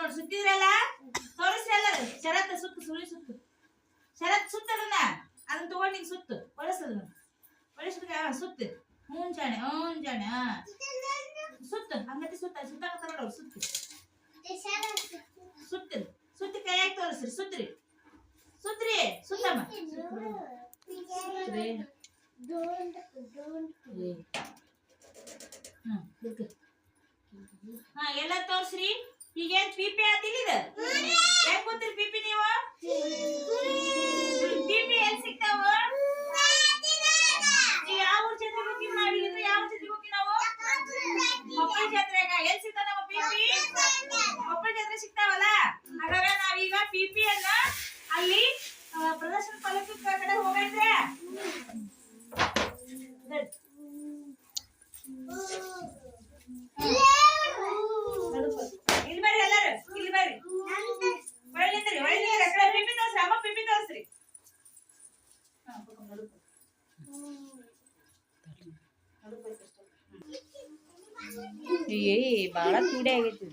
ನೋಡಿ ಸುತ್ತಿದ್ರಲ್ಲ ತೋರಿಸ್ರಲ್ಲ ಶರತ್ ಸುತ್ತು ಸುಳಿ ಸುತ್ತು ಶರತ್ ಸುತ್ತದನ್ನ ಅದನ್ನ ತಗೊಂಡು ನಿಂಗೆ ಸುತ್ತು ಬಳಸೋದನ್ನ ಬಳಸಿದ್ರೆ ಸುತ್ತು ಜಾಣೆ ಜಾಣೆ ಸುತ್ತು ಹಂಗತಿ ಸುತ್ತ ಸುತ್ತಾಕತ್ತಾರ ನೋಡು ಸುತ್ತು ಸುತ್ತು ಸುತ್ತಿ ಕೈಯಾಗಿ ತೋರಿಸ್ರಿ ಸುತ್ರಿ ಸುತ್ರಿ ಸುತ್ತಮ್ಮ ಎಲ್ಲ ತೋರ್ಸ್ರಿ ಈಗೇನ್ ಪಿಪಿ ಆತಿಲ್ಲ ಹೆಂಗ್ ಗೊತ್ತಿರಿ ಪಿಪಿ ನೀವು ಪಿಪಿ ಎಲ್ಲಿ ಸಿಗ್ತಾವ ಯಾವ ಊರ್ ಜಾತ್ರೆ ಹೋಗಿ ಮಾಡಿದ್ರೆ ಯಾವ ಜಾತ್ರೆ ಹೋಗಿ ನಾವು ಕೊಪ್ಪಳ ಜಾತ್ರೆಗ ಎಲ್ಲಿ ಸಿಗ್ತಾವ ನಮ್ಮ ಪಿಪಿ ಕೊಪ್ಪಳ ಜಾತ್ರೆ ಸಿಗ್ತಾವಲ್ಲ ಹಾಗಾದ್ರೆ ನಾವೀಗ ಪಿಪಿ ಅನ್ನ ಅಲ್ಲಿ ಪ್ರದರ್ಶನ ಪಲ್ಲಕ್ಕಿ ಕಡೆ ಹೋಗೈತೆ ಇಲ್ಲಿ ಬರ್ರಿ ಎಲ್ಲಾರು ಇಲ್ಲಿ ಬರ್ರಿ ಒಳ್ಳಿದ್ರಿ ಒಳ್ಳೆ ಪಿಪಿ ತೋರ್ಸ್ರಿ ಅಮ್ಮ ಪಿಪಿ ತೋರ್ಸ್ರಿ ಏ ಬಾಳ ತುಡಿ ಆಗೈತಿ